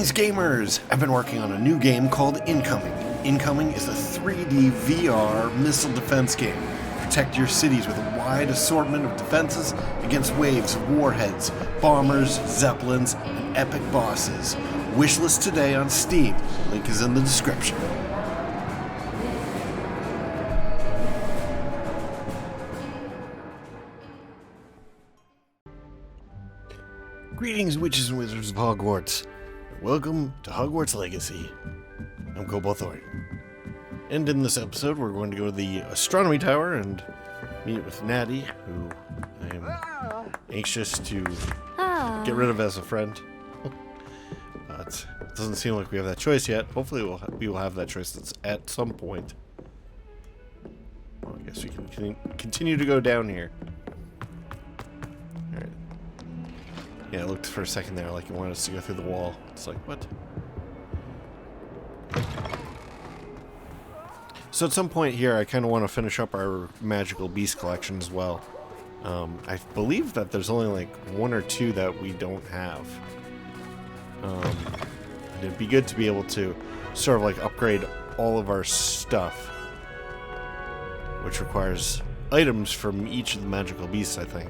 Greetings, gamers! I've been working on a new game called Incoming. Incoming is a 3D VR missile defense game. Protect your cities with a wide assortment of defenses against waves of warheads, bombers, zeppelins, and epic bosses. Wishlist today on Steam. Link is in the description. Greetings, witches and wizards of Hogwarts. Welcome to Hogwarts Legacy. I'm Cobalt Thorium. And in this episode, we're going to go to the Astronomy Tower and meet with Natty, who I am anxious to get rid of as a friend. But it doesn't seem like we have that choice yet. Hopefully we will have that choice at some point. Well, I guess we can continue to go down here. Alright. Yeah, it looked for a second there like you wanted us to go through the wall. It's like, what? So at some point here, I kind of want to finish up our magical beast collection as well. I believe that there's only like one or two that we don't have. And it'd be good to be able to sort of like upgrade all of our stuff, which requires items from each of the magical beasts, I think.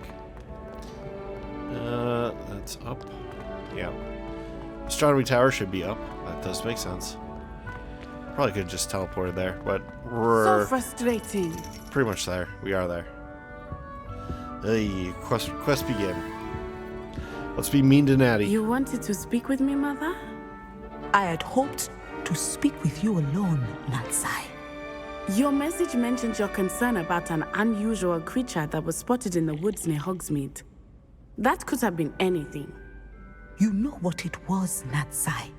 That's up. Yeah. Astronomy Tower should be up. That does make sense. Probably could have just teleported there, but we're so frustrating. Pretty much there. We are there. Hey, quest begin. Let's be mean to Natty. You wanted to speak with me, Mother? I had hoped to speak with you alone, Natsai. Your message mentioned your concern about an unusual creature that was spotted in the woods near Hogsmeade. That could have been anything. You know what it was, Natsai.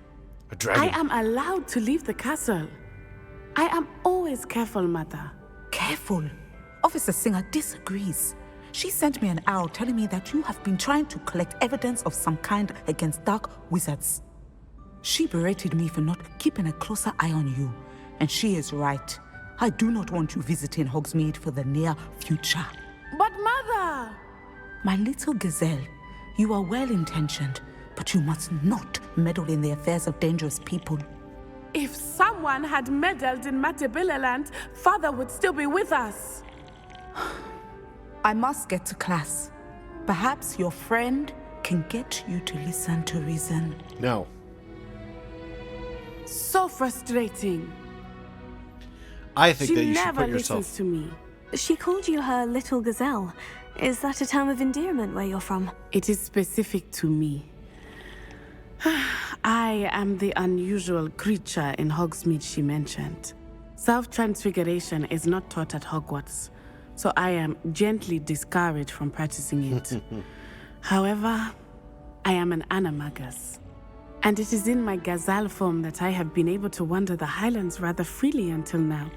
A dragon. I am allowed to leave the castle. I am always careful, Mother. Careful. Officer Singer disagrees. She sent me an owl telling me that you have been trying to collect evidence of some kind against dark wizards. She berated me for not keeping a closer eye on you, and she is right. I do not want you visiting Hogsmeade for the near future. But Mother! My little gazelle, you are well-intentioned, but you must not meddle in the affairs of dangerous people. If someone had meddled in Matabeleland, Father would still be with us. I must get to class. Perhaps your friend can get you to listen to reason. No. So frustrating. I think that you should She never put yourself... listens to me. She called you her little gazelle. Is that a term of endearment where you're from? It is specific to me. I am the unusual creature in Hogsmeade she mentioned. Self-transfiguration is not taught at Hogwarts, so I am gently discouraged from practicing it. However, I am an animagus, and it is in my gazelle form that I have been able to wander the Highlands rather freely until now,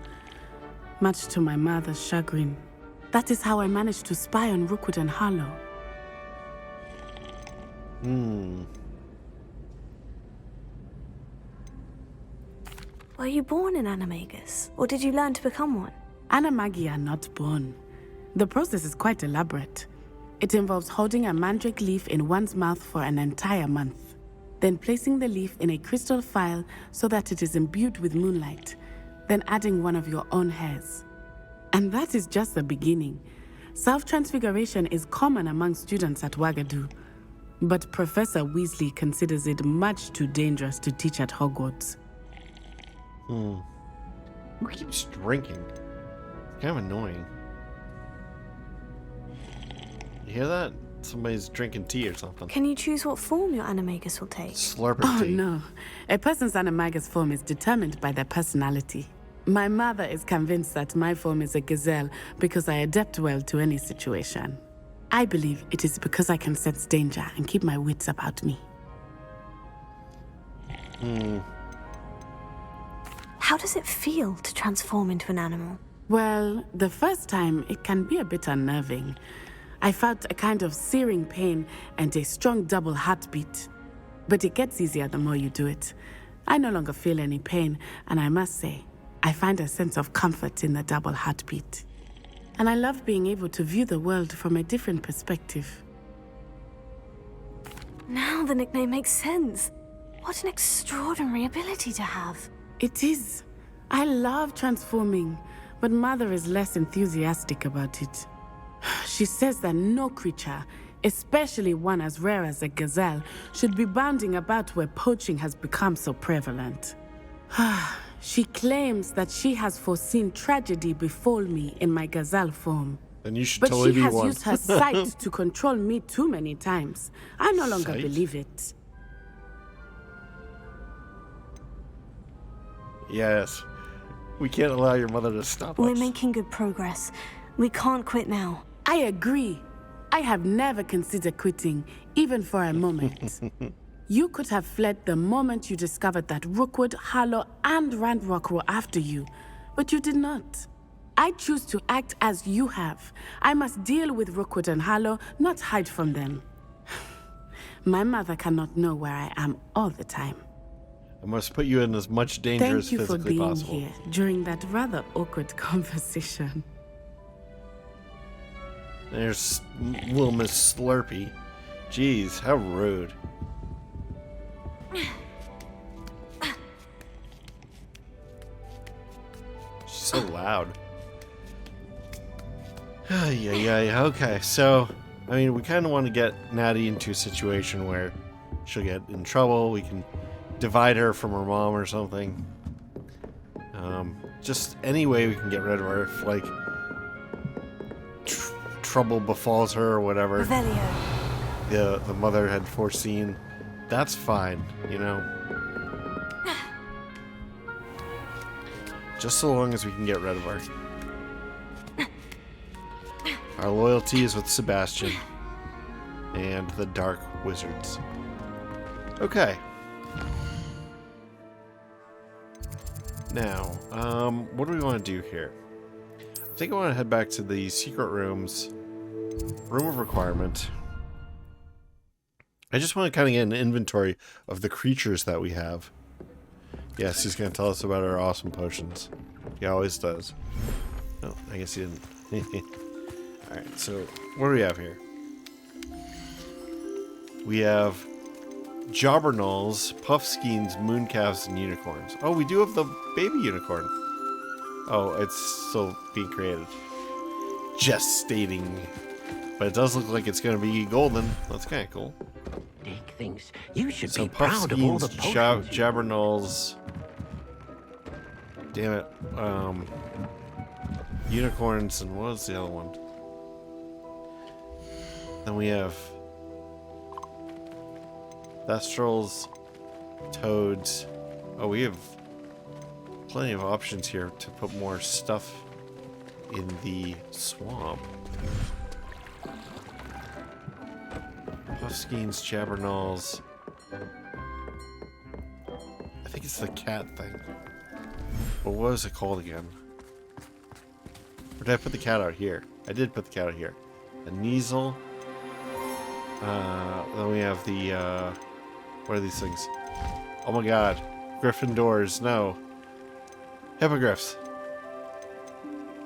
much to my mother's chagrin. That is how I managed to spy on Rookwood and Harlow. Were you born an animagus, or did you learn to become one? Animagi are not born. The process is quite elaborate. It involves holding a mandrake leaf in one's mouth for an entire month, then placing the leaf in a crystal phial so that it is imbued with moonlight, then adding one of your own hairs. And that is just the beginning. Self-transfiguration is common among students at Wagadu, but Professor Weasley considers it much too dangerous to teach at Hogwarts. Who keeps drinking? It's kind of annoying. You hear that? Somebody's drinking tea or something. Can you choose what form your animagus will take? Slurping Oh tea. no, a person's animagus form is determined by their personality. My mother is convinced that my form is a gazelle because I adapt well to any situation. I believe it is because I can sense danger and keep my wits about me. How does it feel to transform into an animal? Well, the first time it can be a bit unnerving. I felt a kind of searing pain and a strong double heartbeat. But it gets easier the more you do it. I no longer feel any pain, and I must say, I find a sense of comfort in the double heartbeat. And I love being able to view the world from a different perspective. Now the nickname makes sense. What an extraordinary ability to have. It is. I love transforming, but Mother is less enthusiastic about it. She says that no creature, especially one as rare as a gazelle, should be bounding about where poaching has become so prevalent. She claims that she has foreseen tragedy befall me in my gazelle form. Then you should But totally she be has one. used her sight to control me too many times. I no longer Sight? believe it. Yes. We can't allow your mother to stop We're us. making good progress. We can't quit now. I agree. I have never considered quitting, even for a moment. You could have fled the moment you discovered that Rookwood, Harlow, and Randrock were after you, but you did not. I choose to act as you have. I must deal with Rookwood and Harlow, not hide from them. My mother cannot know where I am all the time. I must put you in as much danger Thank as you for physically being possible. here during that rather awkward conversation. There's little Miss Slurpee. Jeez, how rude. She's so loud. Yeah. Okay, so, I mean, we kind of want to get Natty into a situation where she'll get in trouble. We can divide her from her mom or something. Just any way we can get rid of her if, like, trouble befalls her or whatever. Revelio. The mother had foreseen. That's fine, you know. Just so long as we can get rid of her. Our loyalty is with Sebastian and the Dark Wizards. Okay. Now, what do we want to do here? I think I want to head back to the secret rooms. Room of requirement. I just want to kind of get an inventory of the creatures that we have. Yes, he's going to tell us about our awesome potions. He always does. Oh, I guess he didn't. Alright, so what do we have here? We have Jobbernals, Puffskeins, Mooncalves, and Unicorns. Oh, we do have the baby unicorn. Oh, it's still being created. Just stating. But it does look like it's going to be golden. That's kind of cool. Nick thinks you should So be proud of all the Puffskeins, potions. Jobbernals. Damn it. Unicorns, and what was the other one? Then we have Thestrals, Toads. Oh, we have plenty of options here to put more stuff in the swamp. Puffskeins, Jabbernals. I think it's the cat thing. But what was it called again? Or did I put the cat out here? I did put the cat out here. A Kneasel. Then we have the, what are these things? Oh my god. Gryffindors, no. Hippogriffs.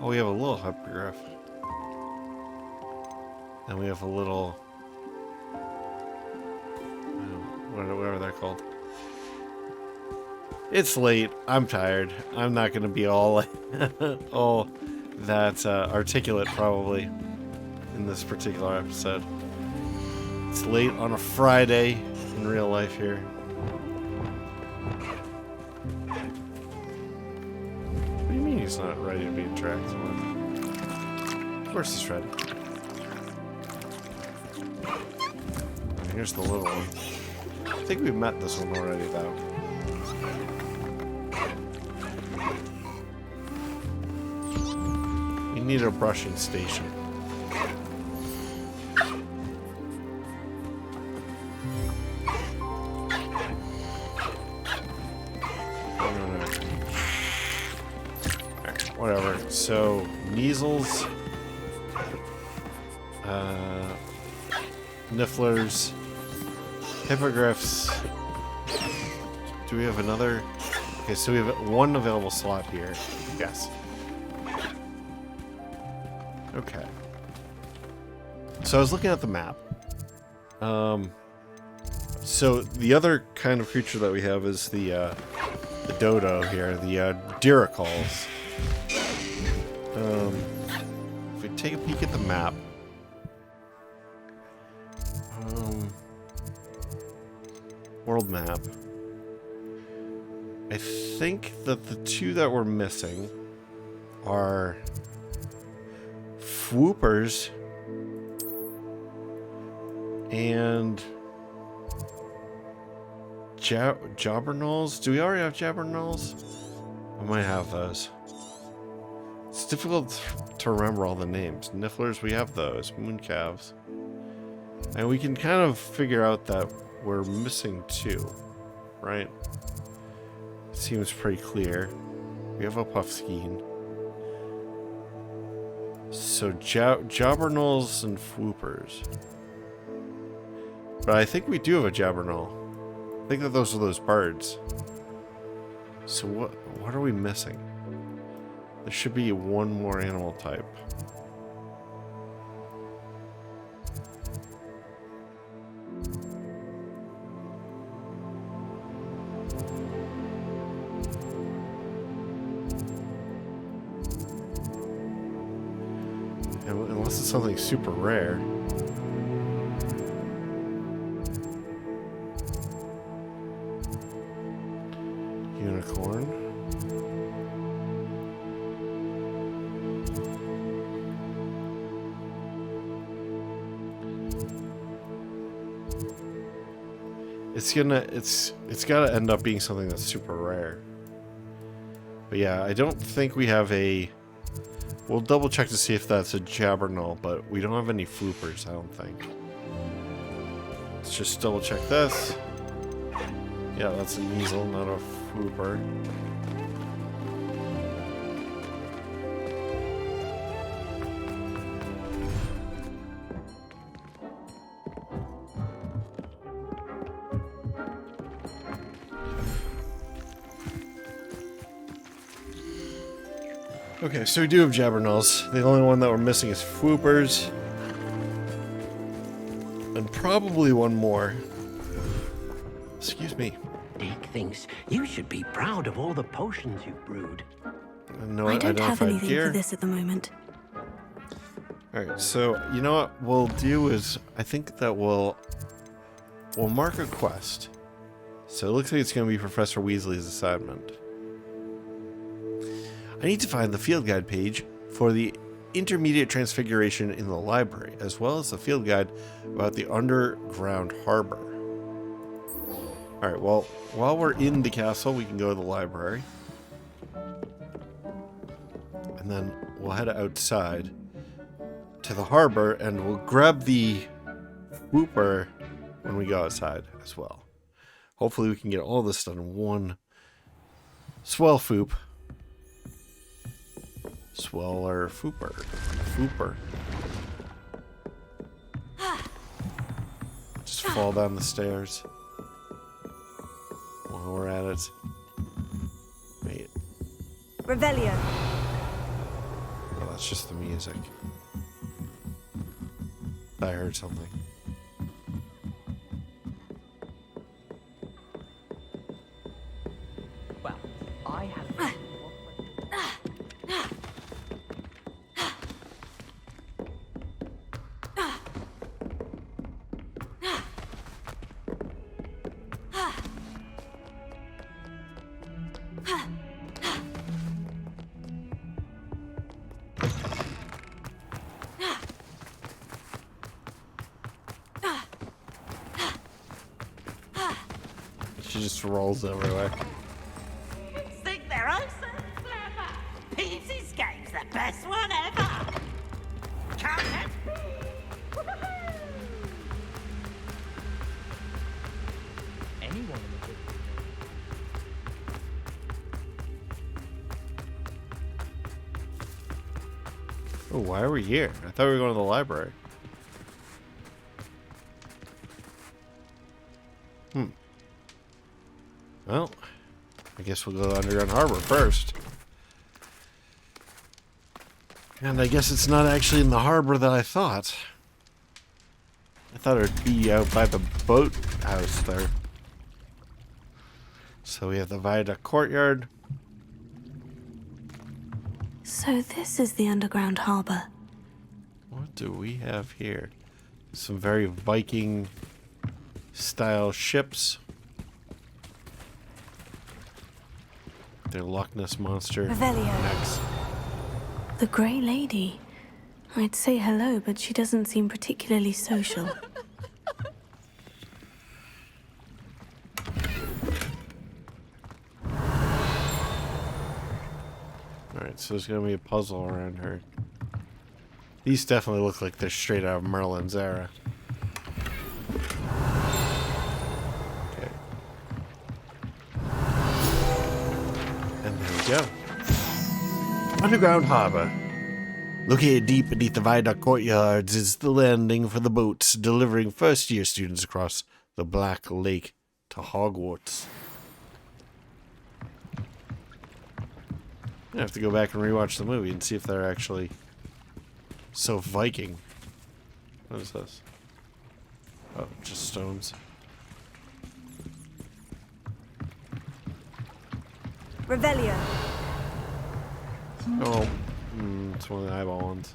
Oh, we have a little hippogriff. And we have a little, whatever they're called. It's late. I'm tired. I'm not going to be all that articulate probably in this particular episode. It's late on a Friday in real life here. What do you mean he's not ready to be interacted with? Of course he's ready. And here's the little one. I think we've met this one already though. We need a brushing station. Whatever. So, Kneasels, Nifflers, Hippogriffs. Do we have another? Okay, so we have one available slot here. Yes. Okay. So I was looking at the map. I was So the other kind of creature that we have is the dodo here, the diracals. If we take a peek at the map, world map, I think that the two that we're missing are Swoopers and Jobberknolls. Do we already have Jabberknolls? I might have those. It's difficult to remember all the names. Nifflers, we have those. Mooncalves. And we can kind of figure out that we're missing two, right? Seems pretty clear. We have a Puffskein. So Jobberknolls and Swoopers. But I think we do have a Jabberknoll. I think that those are those birds. So what are we missing? There should be one more animal type. Unless it's something super rare. Unicorn. It's gotta end up being something that's super rare. But yeah, I don't think we have a... We'll double check to see if that's a Jabberknoll, but we don't have any Floopers, I don't think. Let's just double check this. Yeah, that's an easel, not a Flooper. Okay, so we do have Jabberknolls. The only one that we're missing is Floopers. And probably one more. Excuse me. Dick thinks you should be proud of all the potions you've brewed. No, I don't have anything gear. for this at the moment. Alright, so you know what we'll do is I think that we'll mark a quest. So it looks like it's gonna be Professor Weasley's assignment. I need to find the field guide page for the intermediate transfiguration in the library, as well as the field guide about the underground harbor. Alright, well, while we're in the castle, we can go to the library. And then we'll head outside to the harbor, and we'll grab the Whooper when we go outside as well. Hopefully we can get all this done in one swell foop. Sweller Fooper. Fooper. Just fall down the stairs while we're at it. Wait. Revelio. Oh, that's just the music. I heard something. Well, I have... She just rolls everywhere. Think they're oh so clever. Peasy's game's the best one ever. Come at me. Anyone in the Oh, why are we here? I thought we were going to the library. Well, I guess we'll go to the Underground Harbor first. And I guess it's not actually in the harbor that I thought. I thought it would be out by the boat house there. So we have the viaduct courtyard. So this is the underground harbor. What do we have here? Some very Viking style ships. Their Loch Ness monster. Revelio. Next. The Grey Lady. I'd say hello, but she doesn't seem particularly social. Alright, so there's gonna be a puzzle around her. These definitely look like they're straight out of Merlin's era. Okay. And there we go. Underground harbor. Located deep beneath the viaduct courtyards is the landing for the boats delivering first-year students across the Black Lake to Hogwarts. I have to go back and rewatch the movie and see if they're actually so Viking. What is this? Oh, just stones. Revelio. Oh, it's one of the eyeball ones.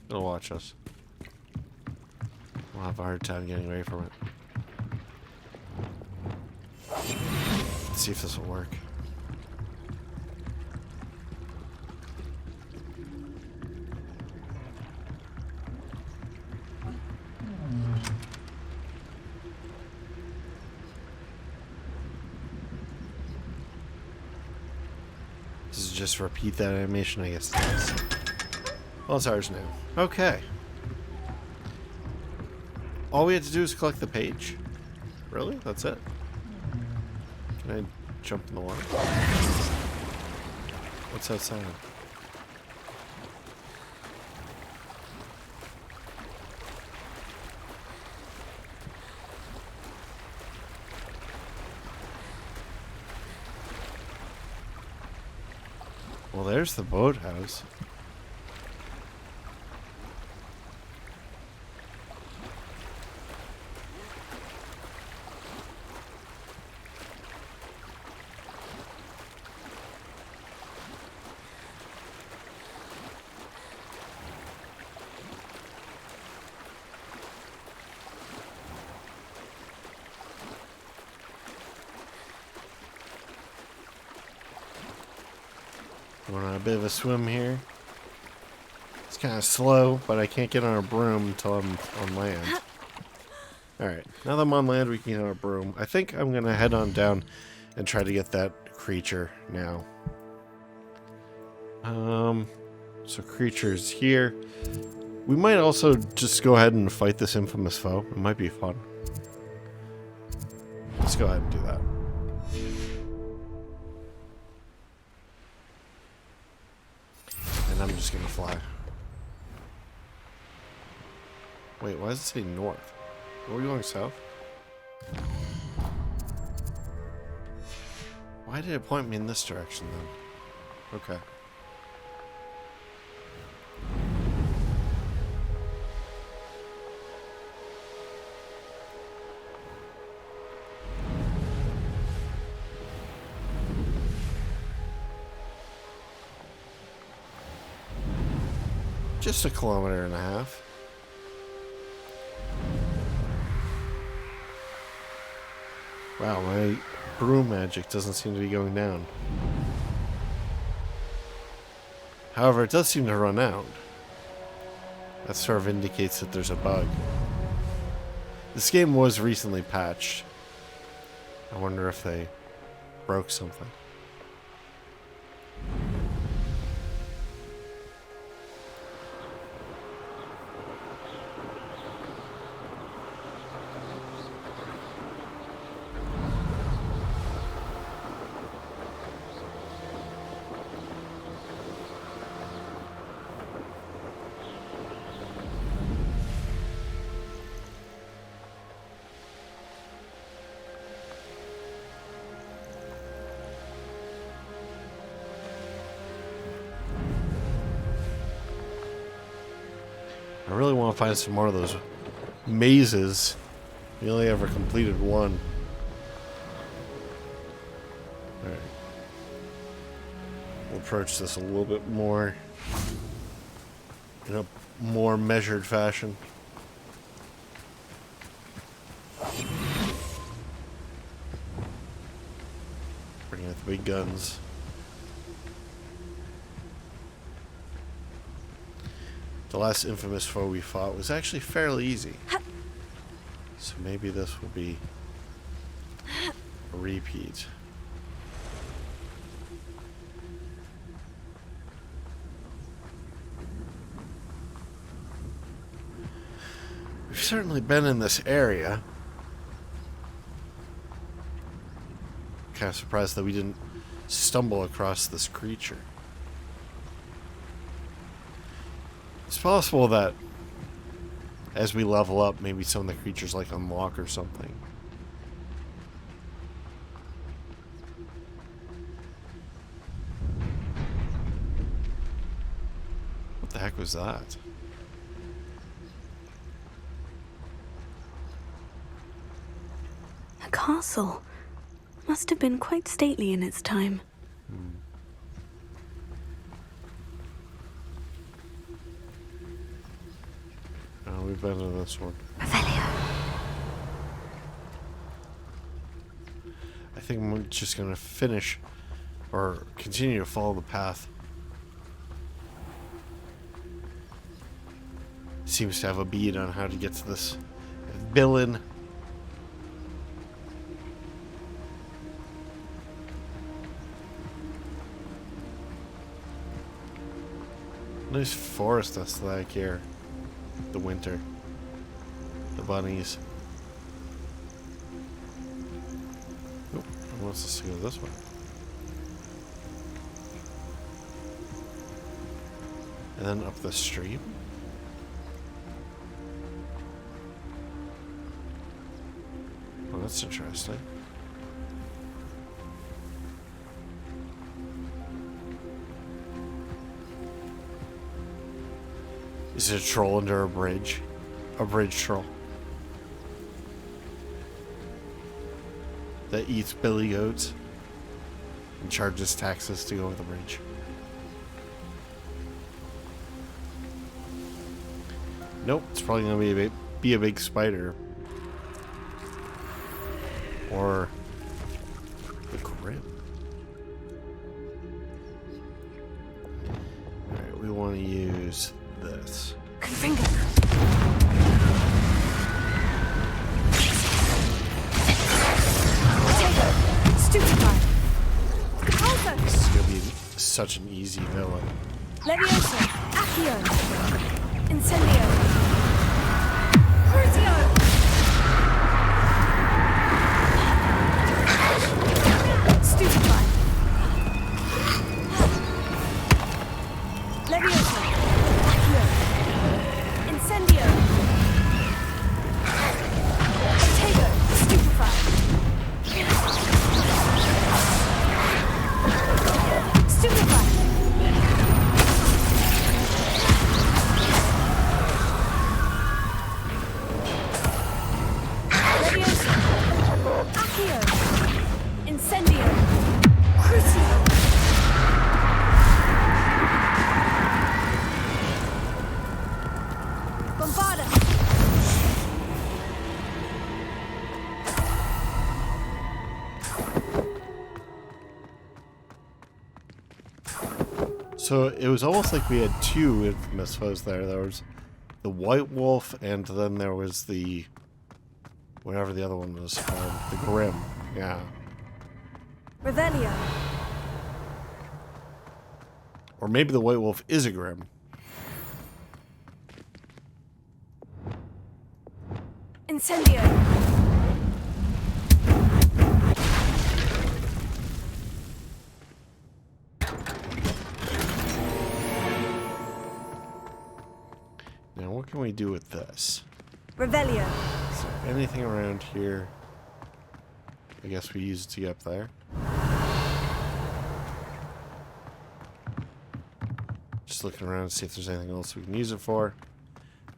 It'll watch us. We'll have a hard time getting away from it. Let's see if this will work. Does it just repeat that animation? I guess it does. Well, it's ours now. Okay. All we had to do is collect the page? Really? That's it? Can I jump in the water? What's that sound? Well, there's the boathouse. Going on a bit of a swim here. It's kind of slow, but I can't get on a broom until I'm on land. Alright, now that I'm on land, we can get on a broom. I think I'm going to head on down and try to get that creature now. So creature's here. We might also just go ahead and fight this infamous foe. It might be fun. Let's go ahead and do that. And I'm just gonna fly. Wait, why does it say north? Are we going south? Why did it point me in this direction then? Okay. Just 1.5 kilometers. Wow, my broom magic doesn't seem to be going down. However, it does seem to run out. That sort of indicates that there's a bug. This game was recently patched. I wonder if they broke something. I really want to find some more of those mazes. We only ever completed one. Alright. We'll approach this a little bit more in a more measured fashion. Bring out the big guns. The last infamous foe we fought was actually fairly easy. So maybe this will be a repeat. We've certainly been in this area. Kind of surprised that we didn't stumble across this creature. It's possible that as we level up, maybe some of the creatures like unlock or something. What the heck was that? A castle. Must have been quite stately in its time. Oh, we've been to this one. Revelio. I think I'm just gonna finish or continue to follow the path. Seems to have a bead on how to get to this villain. Nice forest that's like here. The winter. The bunnies. Oh, it wants us to go this way. And then up the stream. Well, that's interesting. Is it a troll under a bridge? A bridge troll. That eats billy goats and charges taxes to go over the bridge. Nope, it's probably gonna be a big spider. Or the Grim. Alright, we want to use this. Confringo. Stupefy. Capalzo. This is gonna be such an easy villain. Leviosa. Accio. Incendio. Crucio. Stupefy. Leviosa. Accio. Incendio. Tego. Stupefy. Stupefy. Leviosa. Accio. Incendio. Crucio. Bombarda. So it was almost like we had two infamous foes there. There was the White Wolf, and then there was the whatever the other one was called, the Grim. Yeah. Revelio. Or maybe the White Wolf is a Grim. Incendio. Now what can we do with this? Revelio. Is there anything around here? I guess we use it to get up there. Just looking around to see if there's anything else we can use it for.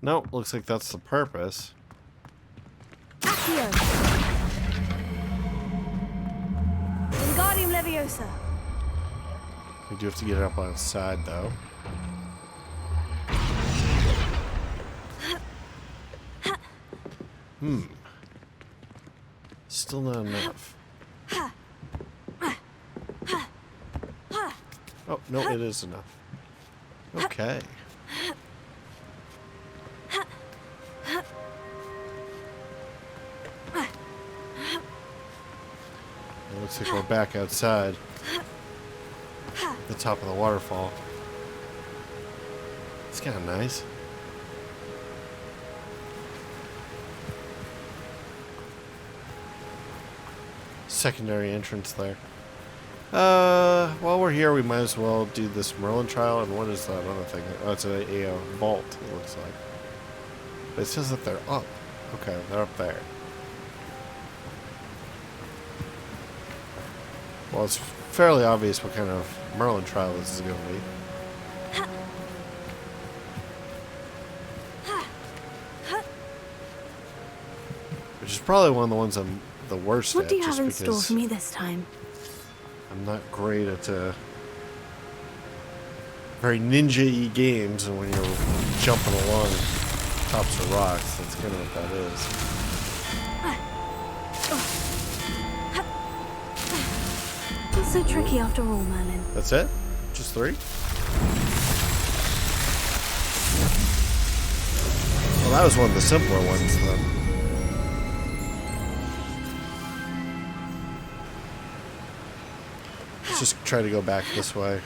Nope, looks like that's the purpose. Accio. Wingardium Leviosa. We do have to get it up on its side, though. Still not enough. Oh, no, it is enough. Okay. It looks like we're back outside. The top of the waterfall. It's kind of nice. Secondary entrance there. While we're here, we might as well do this Merlin trial. And what is that other thing? Oh, it's a vault, it looks like. But it says that they're up. Okay, they're up there. Well, it's fairly obvious what kind of Merlin trial this is going to be. Which is probably one of the ones I'm the worst at. What do you have in just store because for me this time? I'm not great at very ninja-y games, and when you're jumping along tops of rocks, that's kind of what that is. Not so tricky after all, Merlin. That's it? Just 3? Well, that was one of the simpler ones, then. Let's just try to go back this way.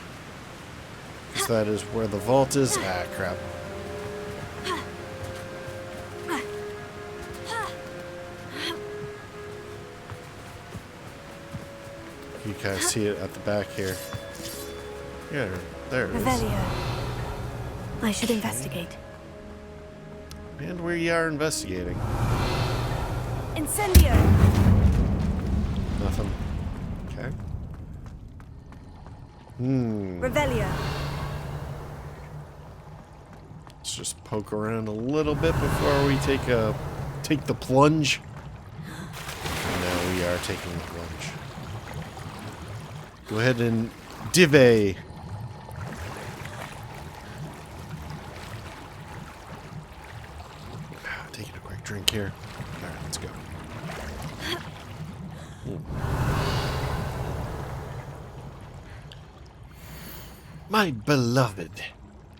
Because that is where the vault is. Ah, crap. You kind of see it at the back here. Yeah, there it is. Revelio. I should investigate. And we are investigating. Incendio. Nothing. Okay. Revelio. Let's just poke around a little bit before we take the plunge. And now we are taking the plunge. Go ahead and dive. Taking a quick drink here. All right, let's go. My beloved,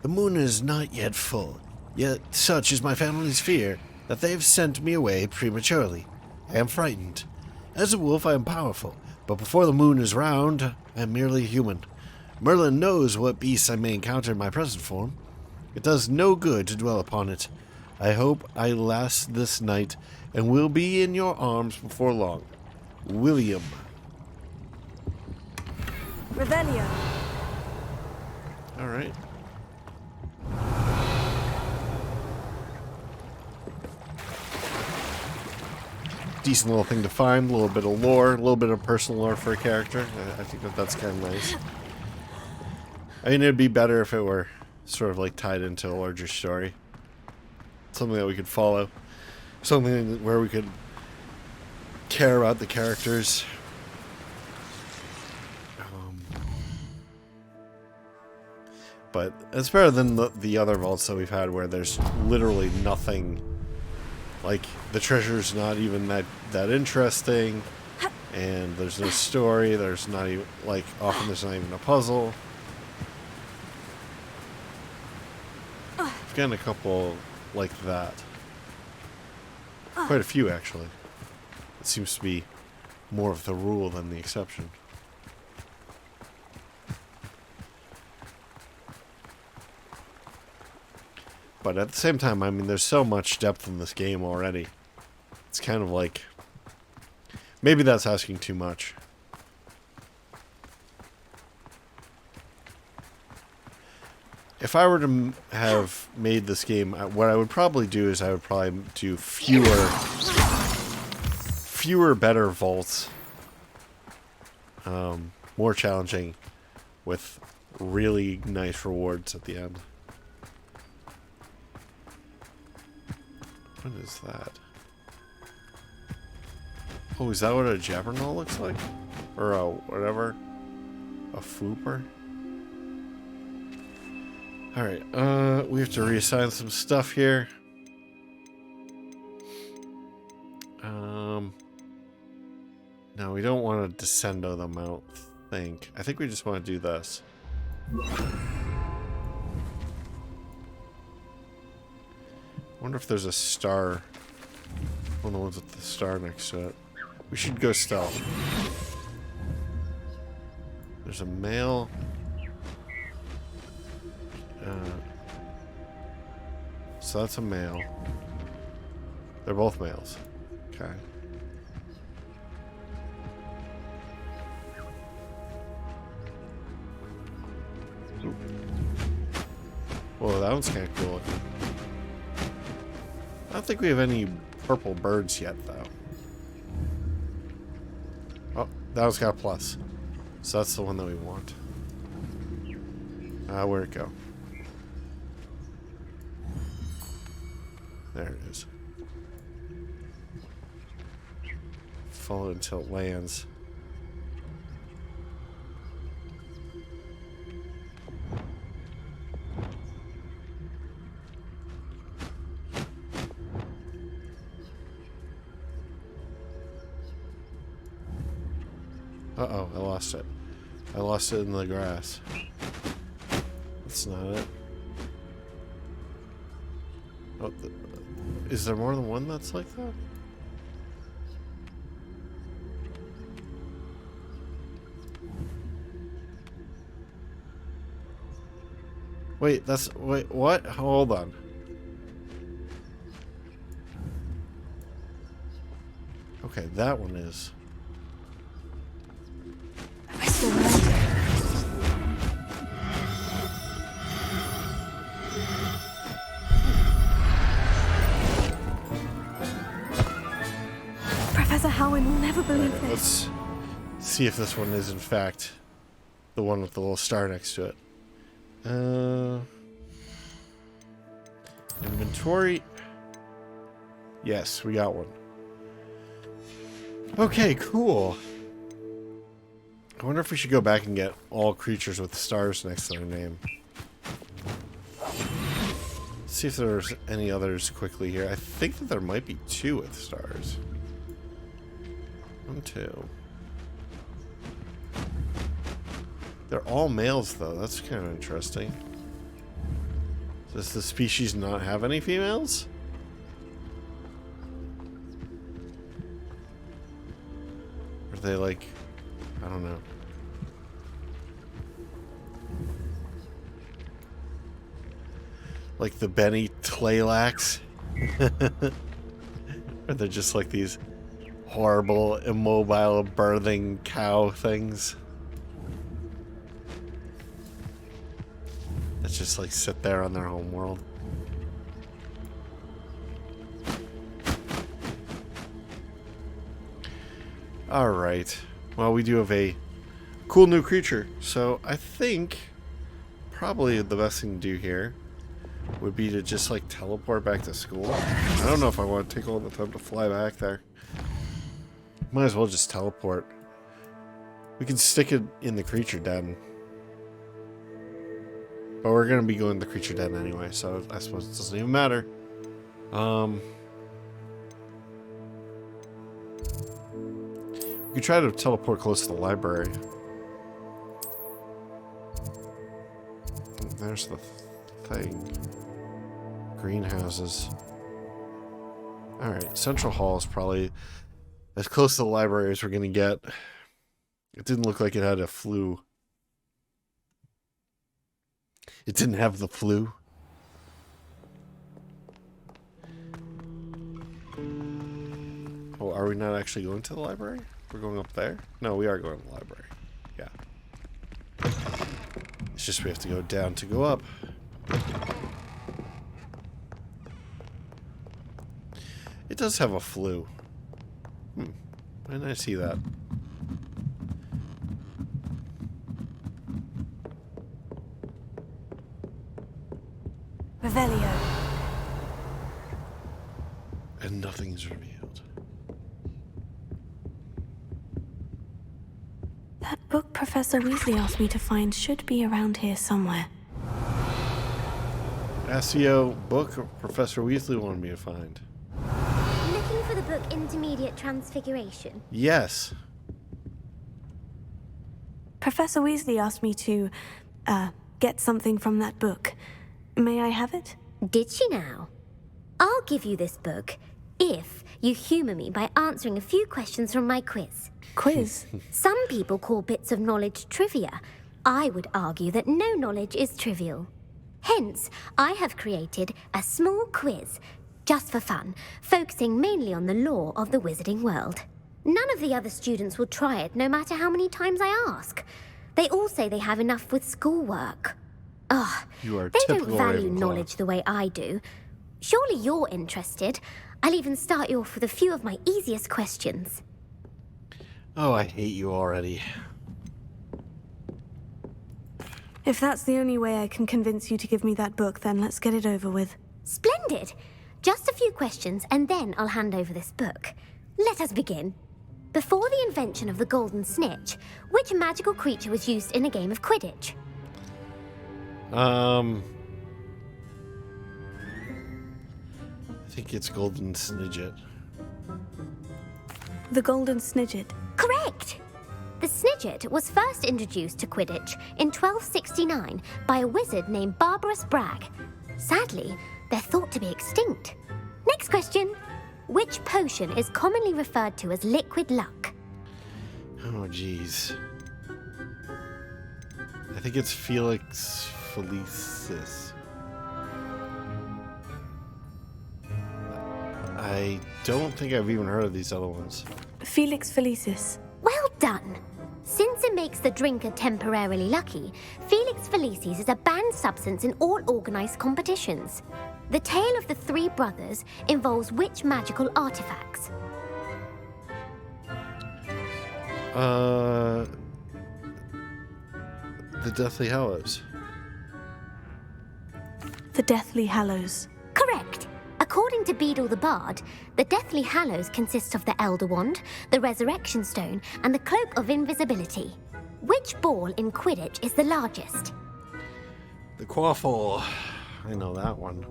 the moon is not yet full, yet such is my family's fear that they have sent me away prematurely. I am frightened. As a wolf, I am powerful, but before the moon is round, I am merely human. Merlin knows what beasts I may encounter in my present form. It does no good to dwell upon it. I hope I last this night and will be in your arms before long. William. Revelio. All right. Decent little thing to find, a little bit of lore, a little bit of personal lore for a character. I think that that's kind of nice. I mean, it'd be better if it were sort of like tied into a larger story. Something that we could follow. Something where we could care about the characters. But it's better than the other vaults that we've had where there's literally nothing. Like, the treasure's not even that interesting. And there's no story. There's not even, like, often there's not even a puzzle. I've gotten a couple like that. Quite a few, actually. It seems to be more of the rule than the exception. But at the same time, I mean, there's so much depth in this game already. It's kind of like... Maybe that's asking too much. If I were to have made this game, what I would probably do is I would probably do fewer better vaults. More challenging with really nice rewards at the end. What is that? Oh, is that what a Jabbernaut looks like? Or a whatever? A Fooper? Alright, we have to reassign some stuff here. No, we don't want to descendo them, I don't think. I think we just want to do this. Wonder if there's a star. One of the ones with the star next to it. We should go stealth. There's a male. So that's a male. They're both males. Okay. Oop. Whoa, that one's kind of cool looking. I don't think we have any purple birds yet, though. Oh, that one's got a plus. So that's the one that we want. Where'd it go? There it is. Follow it until it lands. Uh-oh, I lost it. I lost it in the grass. That's not it. Oh, is there more than one that's like that? Wait, wait, what? Hold on. Okay, that one is. Professor Howin will never believe Right, this. let's see if this one is in fact the one with the little star next to it. Inventory. Yes, we got one. Okay, cool. I wonder if we should go back and get all creatures with stars next to their name. See if there's any others quickly here. I think that there might be 2 with stars. 1, 2. They're all males, though. That's kind of interesting. Does the species not have any females? Are they like... I don't know. Like the Benny Tlaylax? Or they're just like these horrible, immobile, birthing cow things? That just like sit there on their home world. Alright. Well, we do have a cool new creature. So I think probably the best thing to do here would be to just like teleport back to school. I don't know if I want to take all the time to fly back there. Might as well just teleport. We can stick it in the creature den. But we're going to be going to the creature den anyway, so I suppose it doesn't even matter. We could try to teleport close to the library. There's the thing. Greenhouses. Alright, Central Hall is probably as close to the library as we're going to get. It didn't look like it had a flu. It didn't have the flu. Oh, are we not actually going to the library? We're going up there? No, we are going to the library. Yeah. It's just we have to go down to go up. It does have a flu. Why didn't I see that? Revelio. And nothing's revealed. book Professor Weasley asked me to find should be around here somewhere. SEO book Professor Weasley wanted me to find. Looking for the book Intermediate Transfiguration? Yes. Professor Weasley asked me to, get something from that book. May I have it? Did she now? I'll give you this book if you humour me by answering a few questions from my quiz. Quiz? Some people call bits of knowledge trivia. I would argue that no knowledge is trivial. Hence, I have created a small quiz, just for fun, focusing mainly on the lore of the wizarding world. None of the other students will try it, no matter how many times I ask. They all say they have enough with schoolwork. Ugh, You are they don't typical value Ravenclaw. knowledge the way I do. Surely you're interested. I'll even start you off with a few of my easiest questions. Oh, I hate you already. If that's the only way I can convince you to give me that book, then let's get it over with. Splendid! Just a few questions, and then I'll hand over this book. Let us begin. Before the invention of the golden snitch, which magical creature was used in a game of Quidditch? I think it's Golden Snidget. The Golden Snidget. Correct! The Snidget was first introduced to Quidditch in 1269 by a wizard named Barbarous Bragg. Sadly, they're thought to be extinct. Next question. Which potion is commonly referred to as liquid luck? Oh, jeez. I think it's Felix Felicis. I don't think I've even heard of these other ones. Felix Felicis. Well done! Since it makes the drinker temporarily lucky, Felix Felicis is a banned substance in all organized competitions. The tale of the three brothers involves which magical artifacts? The Deathly Hallows. The Deathly Hallows. Correct! According to Beedle the Bard, the Deathly Hallows consists of the Elder Wand, the Resurrection Stone, and the Cloak of Invisibility. Which ball in Quidditch is the largest? The Quaffle. I know that one.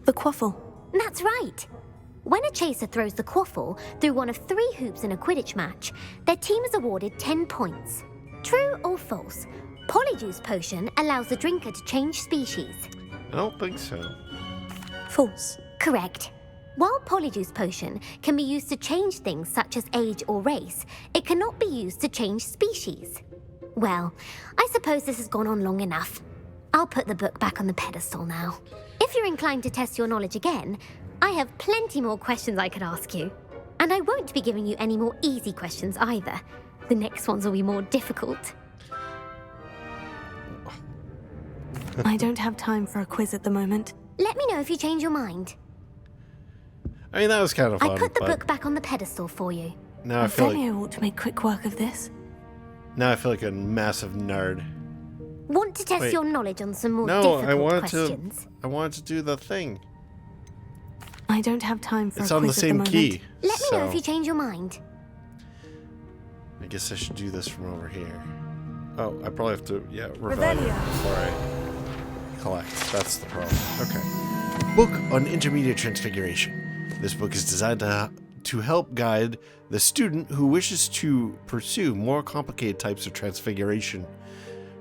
The Quaffle. That's right! When a chaser throws the quaffle through one of 3 hoops in a Quidditch match, their team is awarded 10 points. True or false? Polyjuice Potion allows the drinker to change species. I don't think so. False. Correct. While Polyjuice Potion can be used to change things such as age or race, it cannot be used to change species. Well, I suppose this has gone on long enough. I'll put the book back on the pedestal now. If you're inclined to test your knowledge again, I have plenty more questions I could ask you. And I won't be giving you any more easy questions either. The next ones will be more difficult. I don't have time for a quiz at the moment. Let me know if you change your mind. I mean, that was kind of fun. I put the but book back on the pedestal for you. Now I feel like Ophelia ought to make quick work of this. a massive nerd. Want to test Wait. your knowledge on some more No, difficult I wanted questions? to do the thing. I don't have time for It's a on the quiz at the same moment. key. Let me know if so you change your mind. I guess I should do this from over here. Oh, I probably have to, revive Revelio. it before I collect. That's the problem. Okay. Book on Intermediate Transfiguration. This book is designed to help guide the student who wishes to pursue more complicated types of transfiguration.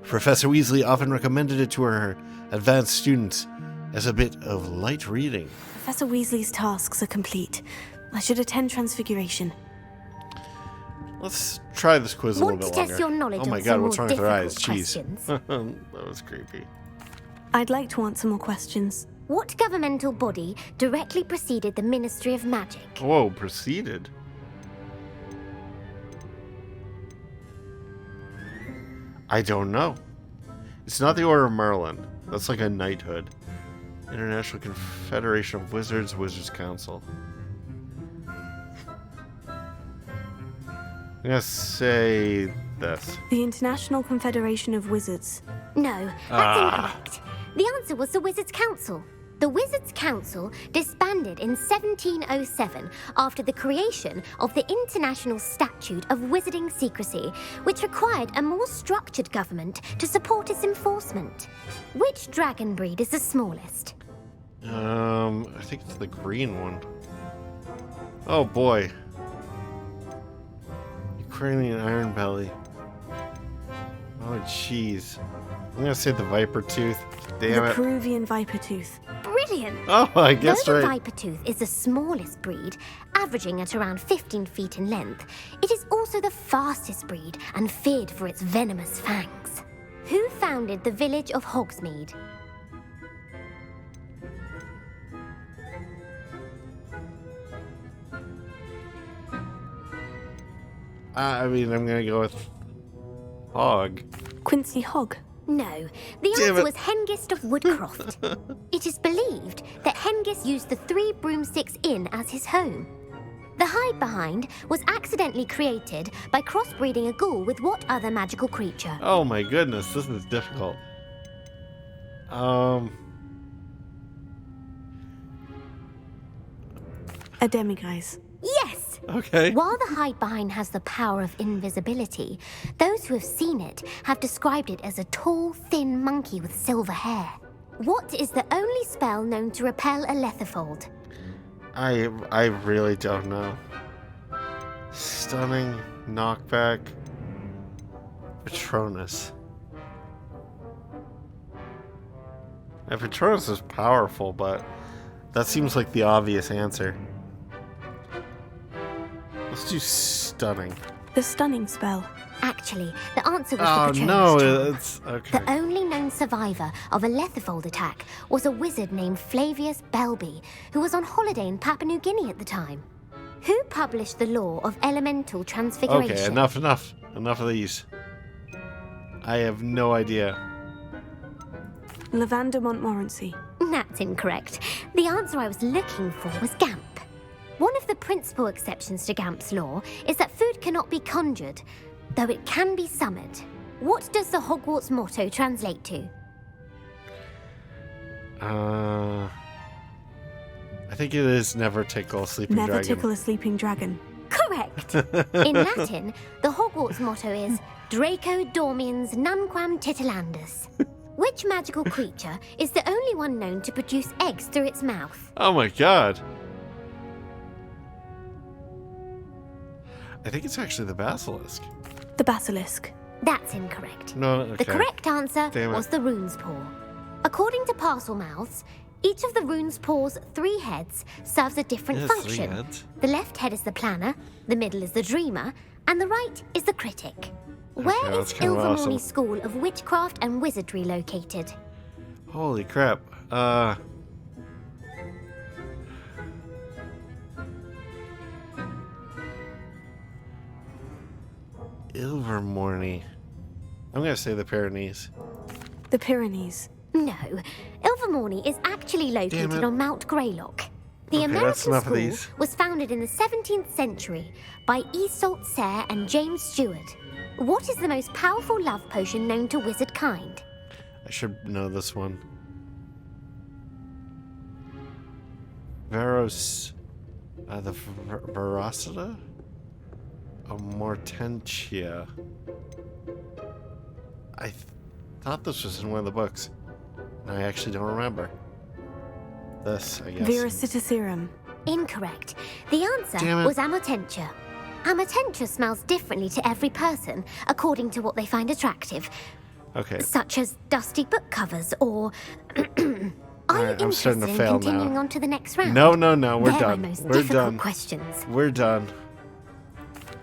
Professor Weasley often recommended it to her advanced students as a bit of light reading. Professor Weasley's tasks are complete. I should attend Transfiguration. Let's try this quiz a Want little to bit test longer. your knowledge Oh my on god, some what's more wrong with her eyes? difficult Jeez. questions? That was creepy. I'd like to answer more questions. What governmental body directly preceded the Ministry of Magic? Whoa, proceeded. I don't know. It's not the Order of Merlin. That's like a knighthood. International Confederation of Wizards, Wizards Council. I'm gonna say this. The International Confederation of Wizards. No, that's incorrect. The answer was the Wizards' Council. The Wizards' Council disbanded in 1707 after the creation of the International Statute of Wizarding Secrecy, which required a more structured government to support its enforcement. Which dragon breed is the smallest? I think it's the green one. Oh boy. Ukrainian iron belly. Oh jeez. I'm gonna say the viper tooth. Damn The it. Peruvian viper tooth. Brilliant! Oh, I guess Though the right. viper tooth is the smallest breed, averaging at around 15 feet in length, it is also the fastest breed and feared for its venomous fangs. Who founded the village of Hogsmeade? I mean, I'm gonna go with Hog. Quincy Hogg. No, the Damn answer it. was Hengist of Woodcroft. It is believed that Hengist used the 3 Broomsticks Inn as his home. The hide behind was accidentally created by crossbreeding a ghoul with what other magical creature? Oh my goodness, this is difficult. A demiguise. Yes! Okay. While the hide behind has the power of invisibility, those who have seen it have described it as a tall, thin monkey with silver hair. What is the only spell known to repel a letherfold? I really don't know. Stunning, knockback, Patronus. And Patronus is powerful, but that seems like the obvious answer. Let's do stunning. The stunning spell. Actually, the answer was Oh the Patronus no, charm. it's okay. The only known survivor of a letherfold attack was a wizard named Flavius Belby, who was on holiday in Papua New Guinea at the time. Who published the law of elemental transfiguration? Okay, enough of these. I have no idea. Lavanda Montmorency. That's incorrect. The answer I was looking for was Gamp. One of the principal exceptions to Gamp's law is that food cannot be conjured, though it can be summoned. What does the Hogwarts motto translate to? I think it is never tickle a sleeping Never dragon. tickle a sleeping dragon. Correct. In Latin, the Hogwarts motto is Draco Dormiens Nunquam Titilandus. Which magical creature is the only one known to produce eggs through its mouth? Oh my god. I think it's actually the basilisk. The basilisk. That's incorrect. No, okay. The correct answer Damn it. was the rune's paw. According to Parselmouths, each of the rune's paw's 3 heads serves a different It has 3 function. heads? The left head is the planner, the middle is the dreamer, and the right is the critic. Where that's is kinda Ilvermorny awesome. School of Witchcraft and Wizardry located? Holy crap. Ilvermorny. I'm gonna say the Pyrenees. The Pyrenees. No, Ilvermorny is actually located it. on Mount Greylock. The Okay, that's American enough of school these. was founded in the 17th century by Iseult Sayre and James Stewart. What is the most powerful love potion known to wizard kind? I should know this one. Veros... the Veracita? Mortentia. I thought this was in one of the books. And I actually don't remember. This, I guess. Veracitiserum. Incorrect. The answer Damn it. was Amotentia. Amotentia smells differently to every person, according to what they find attractive, Okay. such as dusty book covers or... Are you Alright, I'm starting interested to in fail continuing now. on to the next round? No, we're They're done. my most We're difficult done. questions. We're done.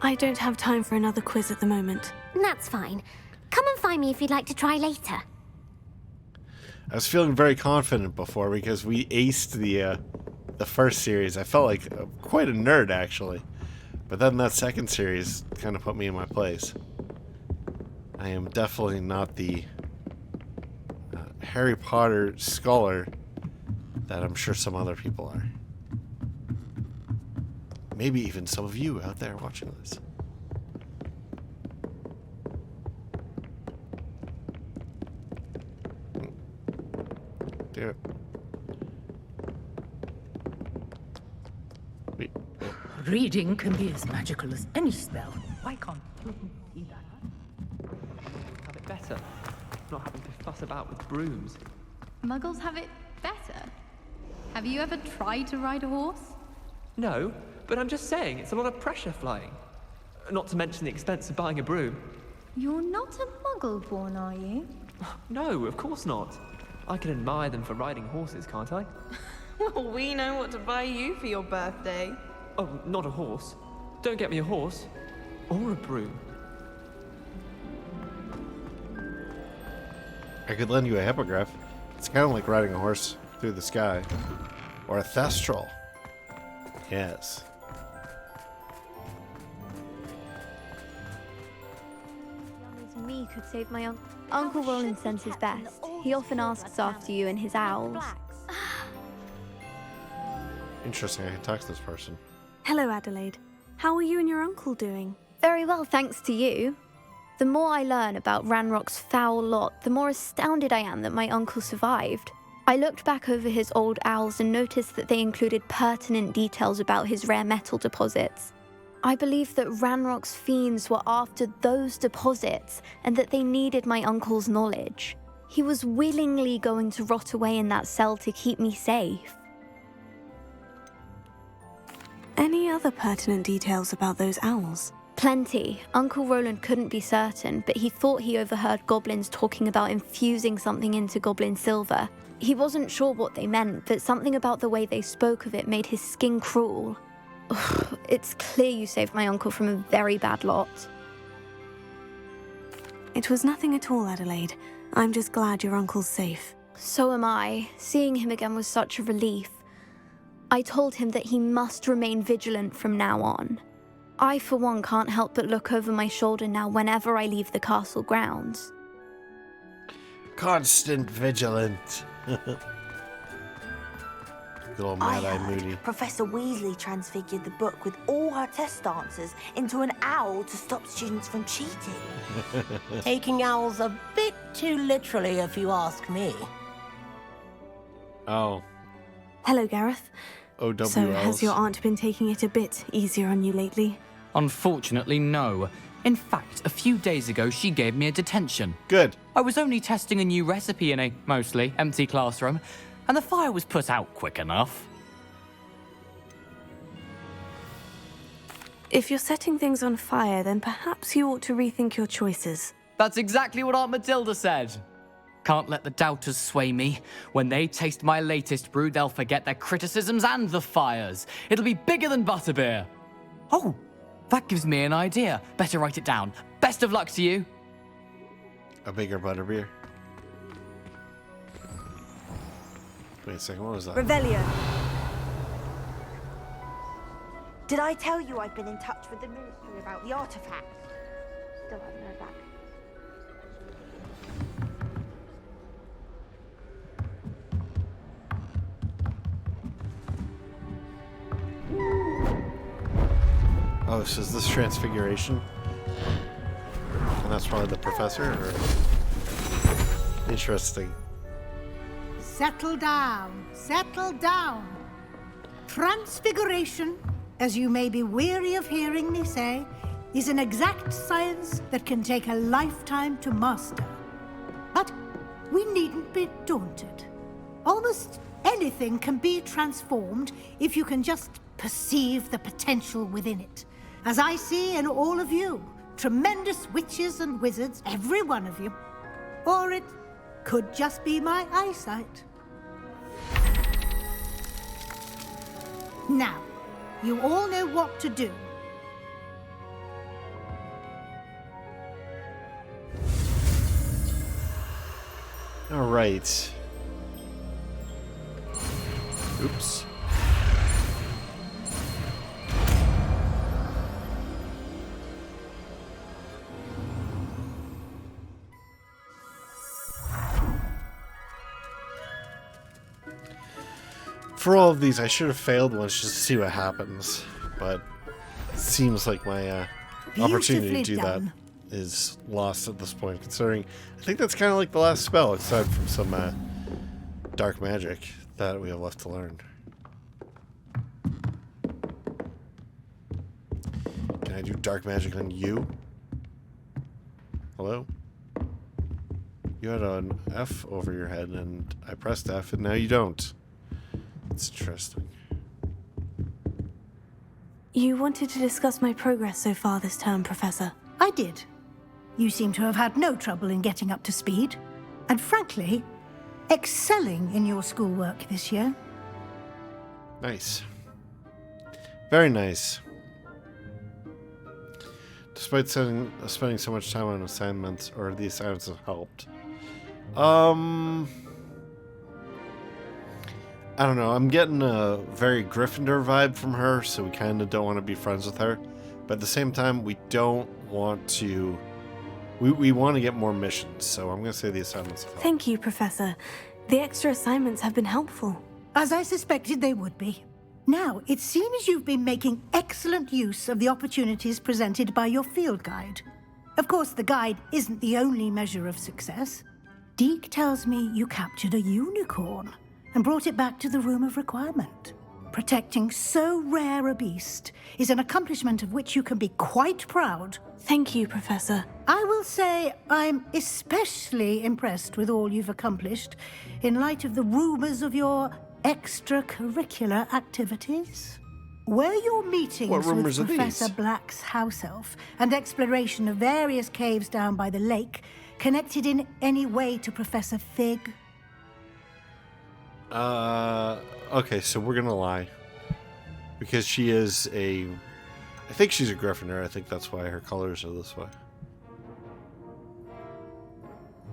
I don't have time for another quiz at the moment. That's fine. Come and find me if you'd like to try later. I was feeling very confident before because we aced the first series. I felt like quite a nerd, actually. But then that second series kind of put me in my place. I am definitely not the Harry Potter scholar that I'm sure some other people are. Maybe even some of you out there watching this. Damn it. Reading can be as magical as any spell. Why can't children see that? Have it better. Not having to fuss about with brooms. Muggles have it better. Have you ever tried to ride a horse? No, but I'm just saying it's a lot of pressure flying. Not to mention the expense of buying a broom. You're not a Muggle born, are you? No, of course not. I can admire them for riding horses, can't I? Well, we know what to buy you for your birthday. Oh, not a horse. Don't get me a horse. Or a broom. I could lend you a hippogriff. It's kind of like riding a horse through the sky. Or a thestral. Yes. Young as me could save my uncle. Uncle Roland sends his best. He often asks after you and his owls. Interesting, I can talk to this person. Hello, Adelaide. How are you and your uncle doing? Very well, thanks to you. The more I learn about Ranrock's foul lot, the more astounded I am that my uncle survived. I looked back over his old owls and noticed that they included pertinent details about his rare metal deposits. I believe that Ranrock's fiends were after those deposits and that they needed my uncle's knowledge. He was willingly going to rot away in that cell to keep me safe. Any other pertinent details about those owls? Plenty. Uncle Roland couldn't be certain, but he thought he overheard goblins talking about infusing something into goblin silver. He wasn't sure what they meant, but something about the way they spoke of it made his skin crawl. Ugh, it's clear you saved my uncle from a very bad lot. It was nothing at all, Adelaide. I'm just glad your uncle's safe. So am I. Seeing him again was such a relief. I told him that he must remain vigilant from now on. I, for one, can't help but look over my shoulder now whenever I leave the castle grounds. Constant vigilant. Little Mad-Eye Moody. Professor Weasley transfigured the book with all her test answers into an owl to stop students from cheating. Taking owls a bit too literally, if you ask me. Oh. Hello, Gareth. OWLs. So, has your aunt been taking it a bit easier on you lately? Unfortunately, no. In fact, a few days ago, she gave me a detention. Good. I was only testing a new recipe in a mostly empty classroom, and the fire was put out quick enough. If you're setting things on fire, then perhaps you ought to rethink your choices. That's exactly what Aunt Matilda said. Can't let the doubters sway me. When they taste my latest brew, they'll forget their criticisms and the fires. It'll be bigger than butterbeer. Oh, that gives me an idea. Better write it down. Best of luck to you. A bigger butterbeer. Wait a second, what was that? Revelio. Did I tell you I've been in touch with the Ministry about the artifact? Still haven't heard back. Oh, so is this Transfiguration? And that's probably the professor? Or... Interesting. Settle down, settle down. Transfiguration, as you may be weary of hearing me say, is an exact science that can take a lifetime to master. But we needn't be daunted. Almost anything can be transformed if you can just perceive the potential within it. As I see in all of you, tremendous witches and wizards, every one of you. Or it could just be my eyesight. Now, you all know what to do. All right. Oops. For all of these, I should have failed once just to see what happens, but it seems like my opportunity to do that is lost at this point, considering I think that's kind of like the last spell, aside from some dark magic that we have left to learn. do dark magic on you? Hello? You had an F over your head, and I pressed F, and now you don't. It's interesting. You wanted to discuss my progress so far this term, Professor. I did. You seem to have had no trouble in getting up to speed. And frankly, excelling in your schoolwork this year. Nice. Very nice. Despite spending so much time on assignments, or the assignments have helped. I don't know. I'm getting a very Gryffindor vibe from her, so we kind of don't want to be friends with her. But at the same time, we don't want to... We want to get more missions, so I'm going to say the assignments have helped. Thank you, Professor. The extra assignments have been helpful. As I suspected they would be. Now, it seems you've been making excellent use of the opportunities presented by your field guide. Of course, the guide isn't the only measure of success. Deke tells me you captured a unicorn and brought it back to the Room of Requirement. Protecting so rare a beast is an accomplishment of which you can be quite proud. Thank you, Professor. I will say I'm especially impressed with all you've accomplished in light of the rumors of your extracurricular activities. Were your meetings with Professor Black's house elf and exploration of various caves down by the lake connected in any way to Professor Fig? Okay, so we're gonna lie. Because she is a... I think she's a Gryffindor. I think that's why her colors are this way.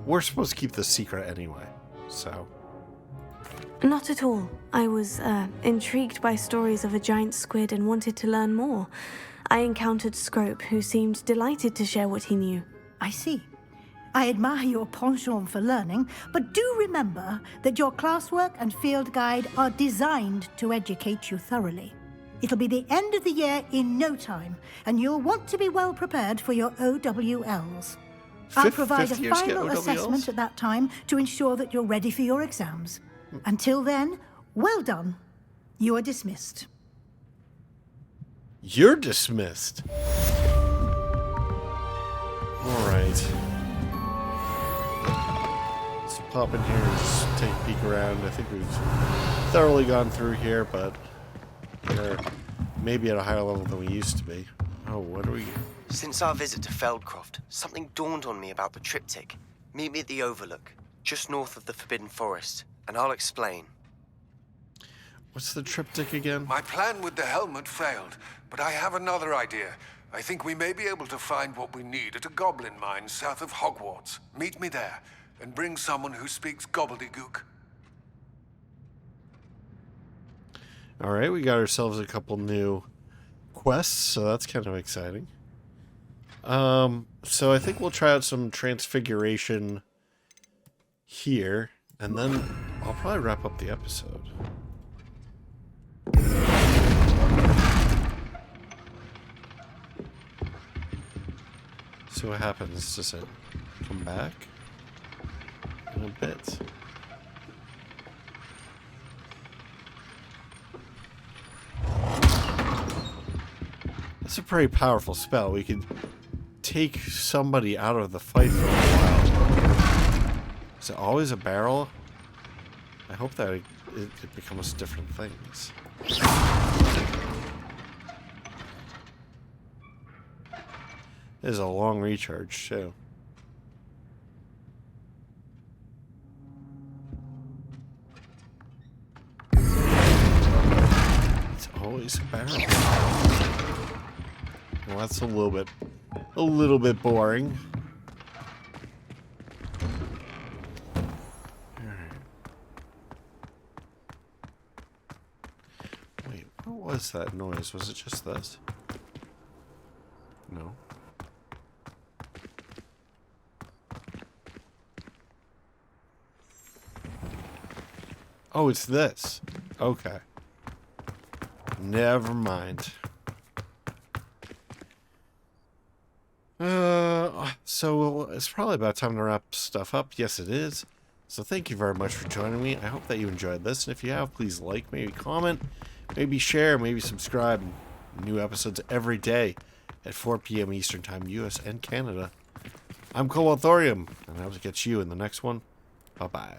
We're supposed to keep this secret anyway, so... Not at all. I was intrigued by stories of a giant squid and wanted to learn more. I encountered Scrope, who seemed delighted to share what he knew. I see. I admire your penchant for learning, but do remember that your classwork and field guide are designed to educate you thoroughly. It'll be the end of the year in no time, and you'll want to be well prepared for your OWLs. I'll provide a final assessment at that time to ensure that you're ready for your exams. Until then, well done. You are dismissed. You're dismissed. All right. Let's pop in here and just take a peek around. I think we've thoroughly gone through here, but we're maybe at a higher level than we used to be. Oh, what are we... Since our visit to Feldcroft, something dawned on me about the triptych. Meet me at the Overlook, just north of the Forbidden Forest, and I'll explain. What's the triptych again? My plan with the helmet failed, but I have another idea. I think we may be able to find what we need at a goblin mine south of Hogwarts. Meet me there, and bring someone who speaks gobbledygook. Alright, we got ourselves a couple new quests, so that's kind of exciting. So I think we'll try out some Transfiguration here, and then I'll probably wrap up the episode. See what happens. Does it come back in a bit? That's a pretty powerful spell. We could take somebody out of the fight for a while. Is it always a barrel? I hope that it becomes different things. There's a long recharge, too. It's always a barrel. Well, that's a little bit boring. Wait, what was that noise? Was it just this? No. Oh, it's this. Okay. Never mind. So it's probably about time to wrap stuff up. Yes, it is. So thank you very much for joining me. I hope that you enjoyed this. And if you have, please like, maybe comment, maybe share, maybe subscribe. New episodes every day. at 4 p.m. Eastern Time, US and Canada. I'm Cobalt Thorium, and I'll catch you in the next one. Bye-bye.